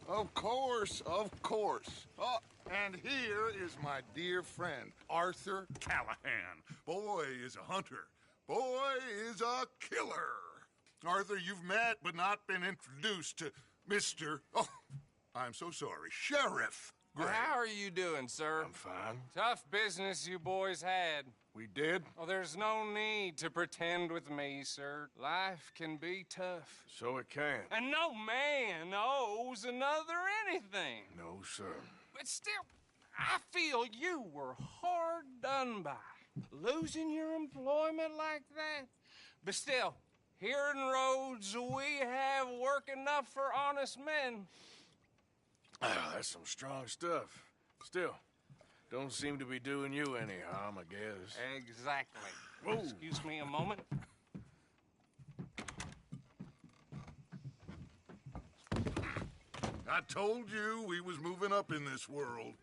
Of course, of course. Oh, and here is my dear friend, Arthur Callahan. Boy is a hunter. Boy is a killer. Arthur, you've met but not been introduced to Mr. Oh, I'm so sorry, Sheriff Gray. Well, how are you doing, sir? I'm fine. Tough business you boys had. We did? Well, there's no need to pretend with me, sir. Life can be tough. So it can. And no man owes another anything. No, sir. But still, I feel you were hard done by. Losing your employment like that. But still, here in Rhodes, we have work enough for honest men. Ah, that's some strong stuff. Still, don't seem to be doing you any harm, I guess. Exactly. Whoa. Excuse me a moment. I told you we was moving up in this world.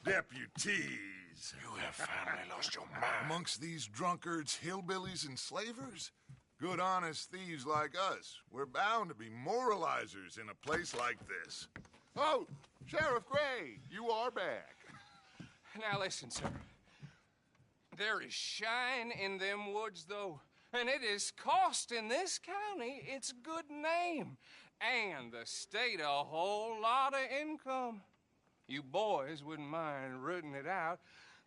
Deputies. You have finally lost your mind. Amongst these drunkards, hillbillies, and slavers? Good honest thieves like us. We're bound to be moralizers in a place like this. Oh, Sheriff Gray, you are back. Now listen, sir. There is shine in them woods, though, and it is costing this county its good name, and the state a whole lot of income. You boys wouldn't mind rooting it out.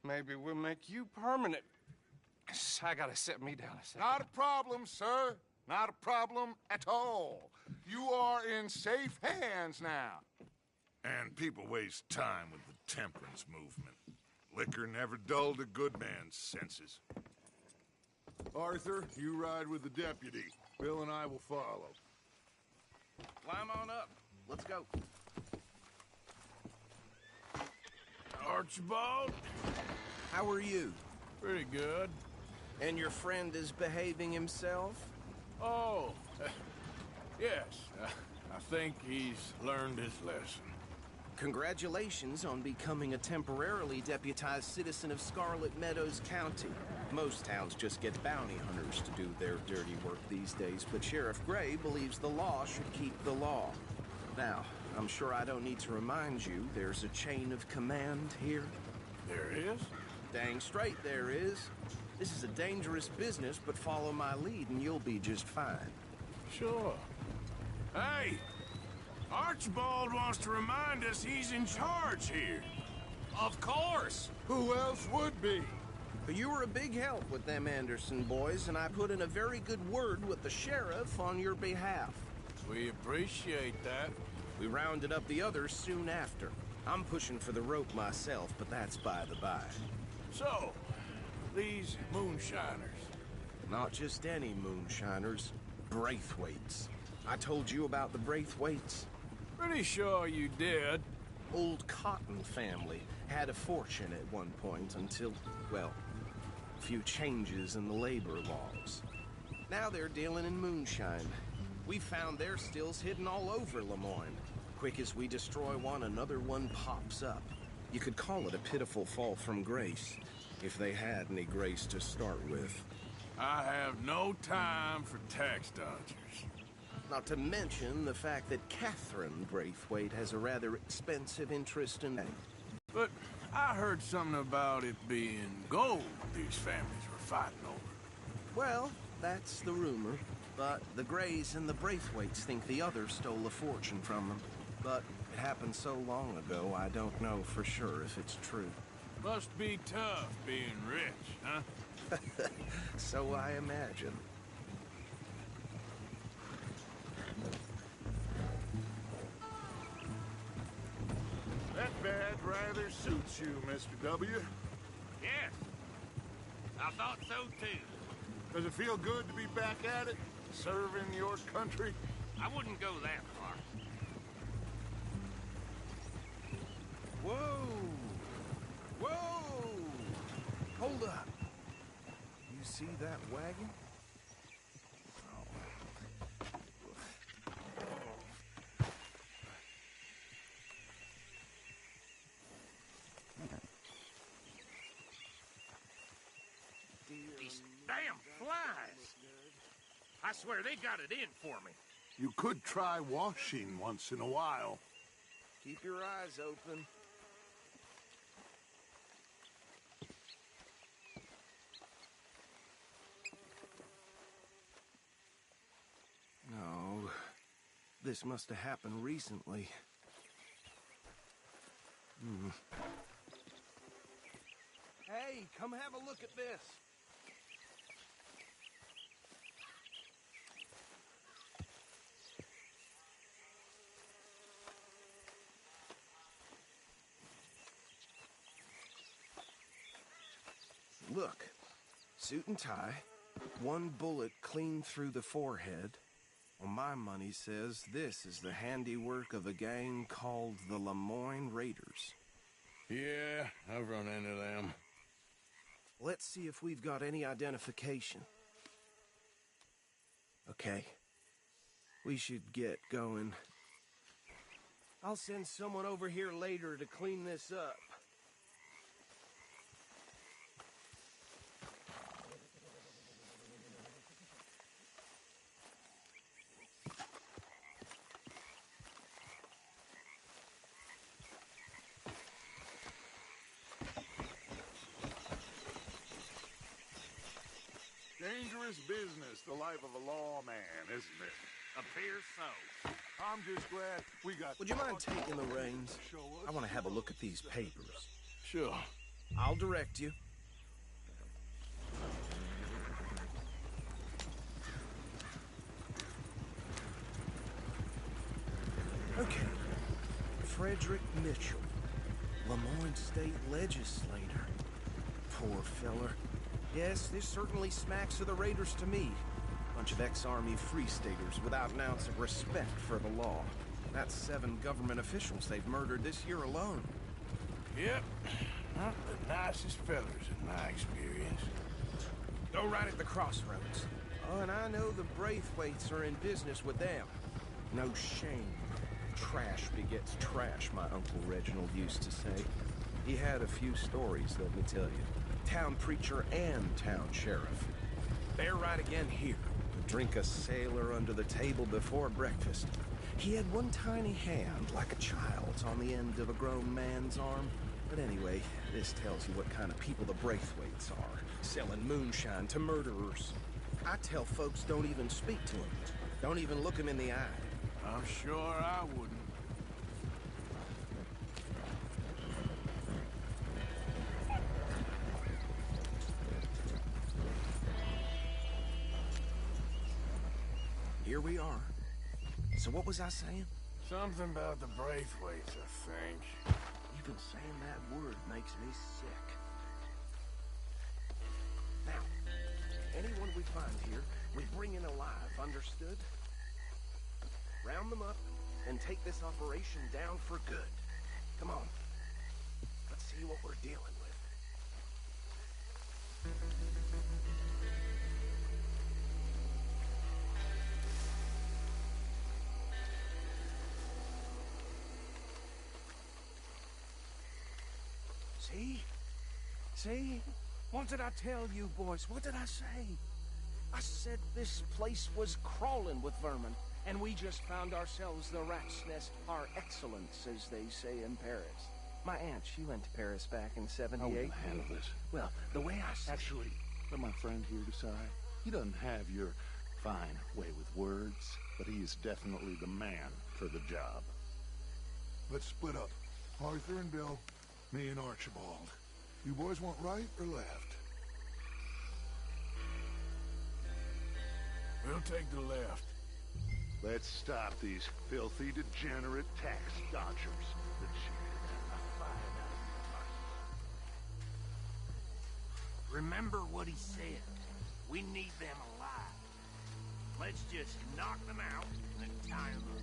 Maybe we'll make you permanent. I gotta sit me down a second. Not a problem, sir. Not a problem at all. You are in safe hands now. And people waste time with the temperance movement. Liquor never dulled a good man's senses. Arthur, you ride with the deputy. Bill and I will follow. Climb on up. Let's go. Archibald? How are you? Pretty good. And your friend is behaving himself? Oh, yes. I think he's learned his lesson. Congratulations on becoming a temporarily deputized citizen of Scarlet Meadows County. Most towns just get bounty hunters to do their dirty work these days, but Sheriff Gray believes the law should keep the law. Now, I'm sure I don't need to remind you there's a chain of command here. There is? Dang straight there is. This is a dangerous business, but follow my lead and you'll be just fine. Sure. Hey! Archibald wants to remind us he's in charge here. Of course. Who else would be? But you were a big help with them Anderson boys, and I put in a very good word with the sheriff on your behalf. We appreciate that. We rounded up the others soon after. I'm pushing for the rope myself, but that's by the by. So, these moonshiners. Not just any moonshiners, Braithwaites. I told you about the Braithwaites. Pretty sure you did. Old Cotton family had a fortune at one point until, well, a few changes in the labor laws. Now they're dealing in moonshine. We found their stills hidden all over Lemoyne. Quick as we destroy one, another one pops up. You could call it a pitiful fall from grace, if they had any grace to start with. I have no time for tax dodgers. Not to mention the fact that Catherine Braithwaite has a rather expensive interest in it. But I heard something about it being gold these families were fighting over. Well, that's the rumor. But the Grays and the Braithwaites think the other stole a fortune from them. But it happened so long ago, I don't know for sure if it's true. Must be tough being rich, huh? So I imagine. That badge rather suits you, Mr. W. Yes, I thought so too. Does it feel good to be back at it, serving your country? I wouldn't go that far. Whoa! Whoa! Hold up. You see that wagon? These damn flies. I swear they got it in for me. You could try washing once in a while. Keep your eyes open. No, this must have happened recently. Hey, come have a look at this. Look, suit and tie, one bullet clean through the forehead. Well, my money says this is the handiwork of a gang called the Lemoyne Raiders. Yeah, I've run into them. Let's see if we've got any identification. Okay. We should get going. I'll send someone over here later to clean this up. Dangerous business, the life of a lawman, isn't it? Appears so. I'm just glad we got... Would you mind taking the reins? I want to have a look at these papers. Sure. I'll direct you. Okay. Frederick Mitchell, Lemoyne State Legislator. Poor feller. Yes, this certainly smacks of the Raiders to me. Bunch of ex-Army Free Staters without an ounce of respect for the law. That's 7 government officials they've murdered this year alone. Yep. Not the nicest fellers in my experience. Go right at the crossroads. Oh, and I know the Braithwaites are in business with them. No shame. Trash begets trash, my Uncle Reginald used to say. He had a few stories, let me tell you. Town preacher and town sheriff. They're right again here. Drink a sailor under the table before breakfast. He had one tiny hand, like a child's, on the end of a grown man's arm. But anyway, this tells you what kind of people the Braithwaites are. Selling moonshine to murderers. I tell folks don't even speak to them. Don't even look them in the eye. I'm sure I wouldn't. Here we are. So what was I saying? Something about the Braithwaites, I think. Even saying that word makes me sick. Now, anyone we find here, we bring in alive, understood? Round them up and take this operation down for good. Come on. Let's see what we're dealing with. See? What did I tell you, boys? What did I say? I said this place was crawling with vermin, and we just found ourselves the rat's nest par excellence, as they say in Paris. My aunt, she went to Paris back in '78. How will you handle this? Well, the way I said... Actually, let my friend here decide. He doesn't have your fine way with words, but he is definitely the man for the job. Let's split up. Arthur and Bill, me and Archibald. You boys want right or left? We'll take the left. Let's stop these filthy, degenerate tax dodgers. The chicken and the fine. Remember what he said. We need them alive. Let's just knock them out and tie them up.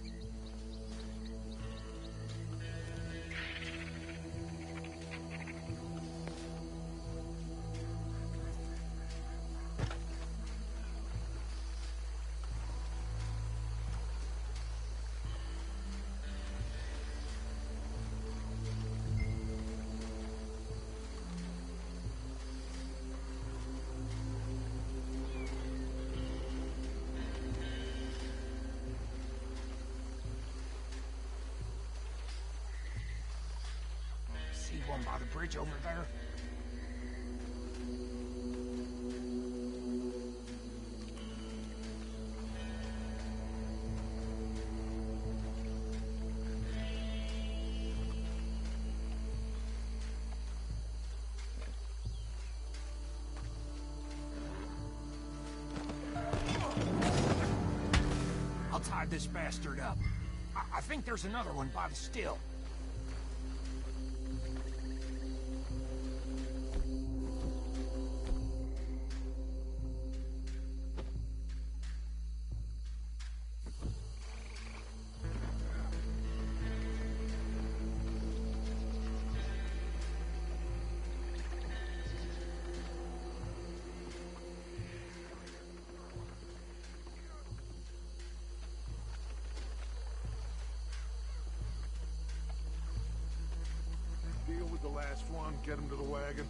down by the bridge over there? I'll tie this bastard up. I think there's another one by the still. Deal with the last one, get him to the wagon.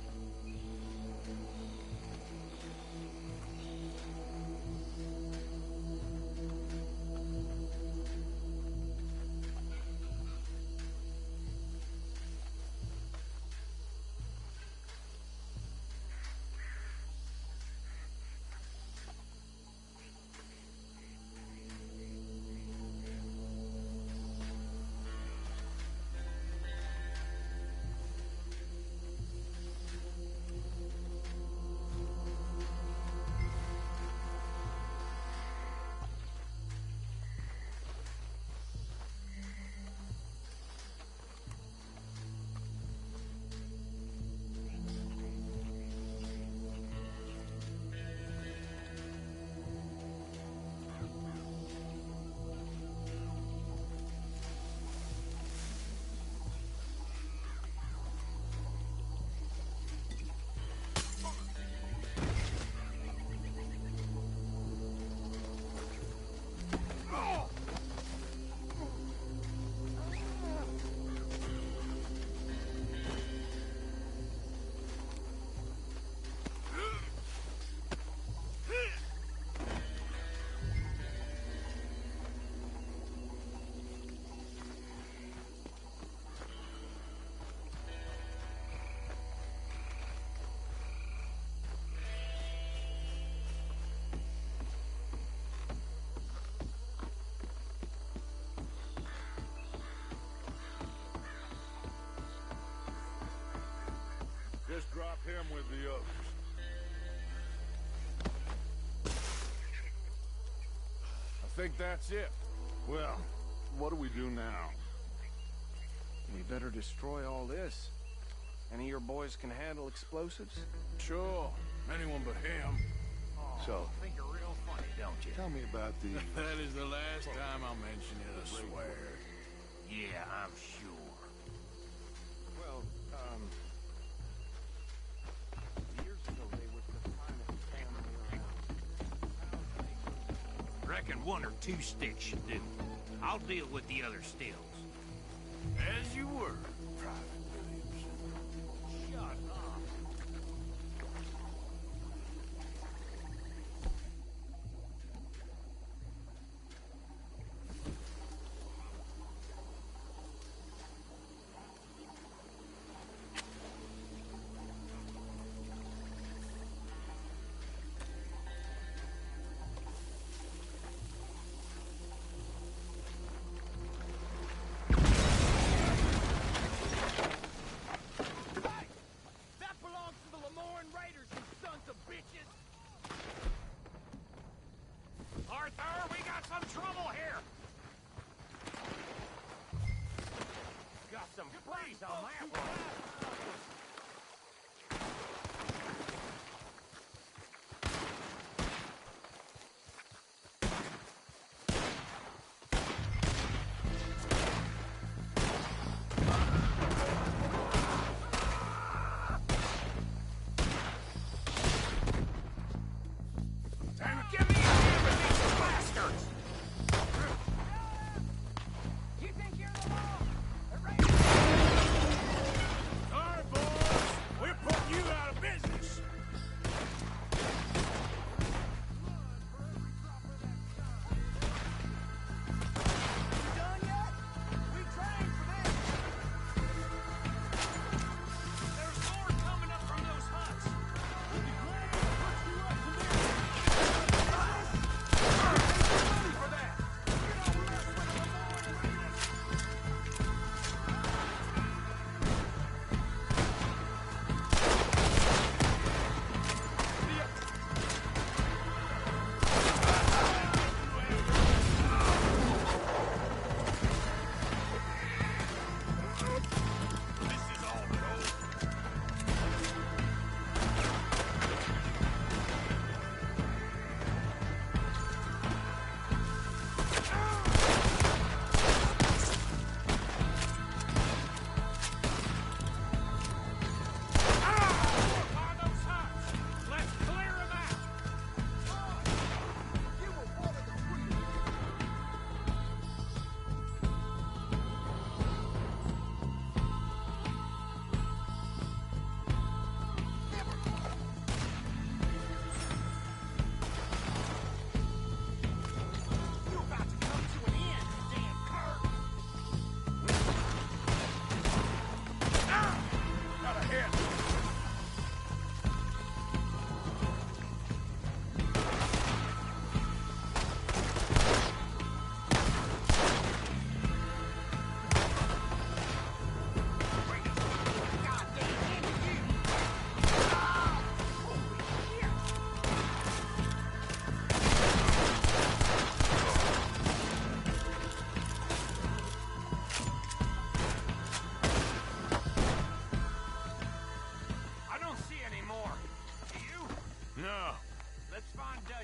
Just drop him with the others. I think that's it. Well, what do we do now? We better destroy all this. Any of your boys can handle explosives? Sure, anyone but him. So, Think you're real funny, don't you? tell me about the... That is the last time I'll mention it, I swear. Yeah, I'm sure. Well, years ago they were the finest family around. Reckon one or two sticks should do. I'll deal with the other stills. As you were, Private Williamson. Shut up.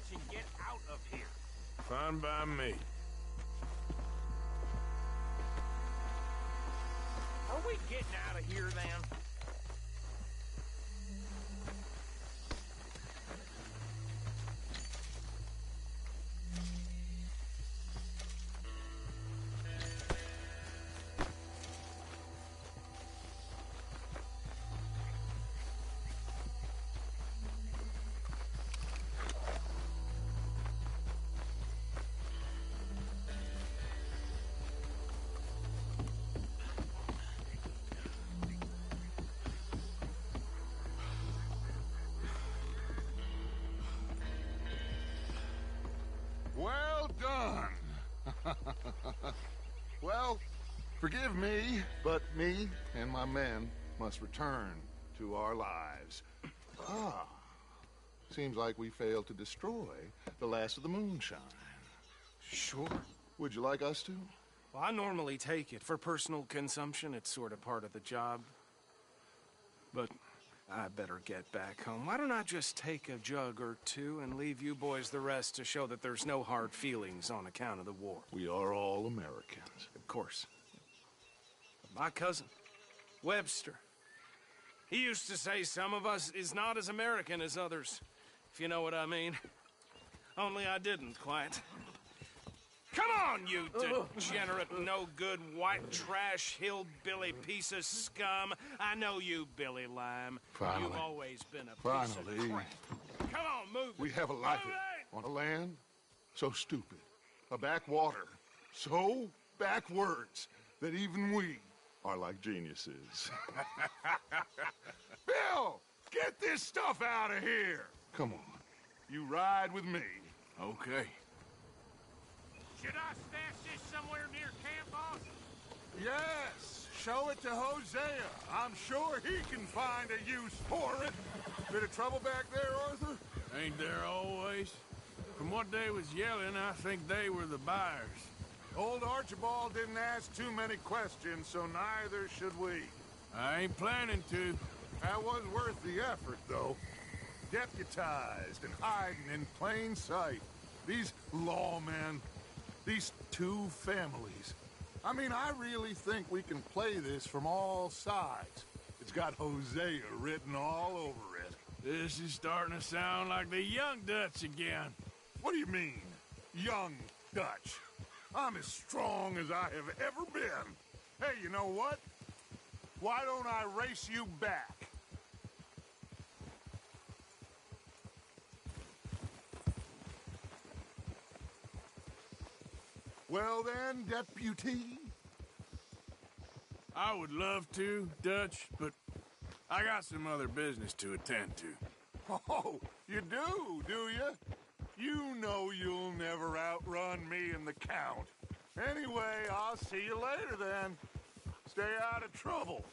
Dutch and get out of here. Fine by me. Are we getting out of here then? Well done. Well, forgive me, but me and my men must return to our lives. Ah, seems like we failed to destroy the last of the moonshine. Sure. Would you like us to? Well, I normally take it. For personal consumption, it's sort of part of the job. But I better get back home. Why don't I just take a jug or two and leave you boys the rest to show that there's no hard feelings on account of the war? We are all Americans. Of course. My cousin, Webster, he used to say some of us is not as American as others, if you know what I mean. Only I didn't quite. Come on, you degenerate, no-good, white trash, hillbilly piece of scum. I know you, Billy Lime. Finally. You've always been a piece of Finally. crap. Come on, move it. We have a life Move it! on a land so stupid, a backwater so backwards that even we are like geniuses. Bill, get this stuff out of here. Come on, you ride with me. Okay. Should I stash this somewhere near camp, boss? Yes, show it to Hosea. I'm sure he can find a use for it. Bit of trouble back there, Arthur? Ain't there always? From what they was yelling, I think they were the buyers. Old Archibald didn't ask too many questions, so neither should we. I ain't planning to. That was worth the effort, though. Deputized and hiding in plain sight. These lawmen, these two families. I mean, I really think we can play this from all sides. It's got Hosea written all over it. This is starting to sound like the young Dutch again. What do you mean, young Dutch? I'm as strong as I have ever been. Hey, you know what? Why don't I race you back? Well then, deputy. I would love to, Dutch, but I got some other business to attend to. Oh, you do you? You know you'll never outrun me and the Count. Anyway, I'll see you later then. Stay out of trouble.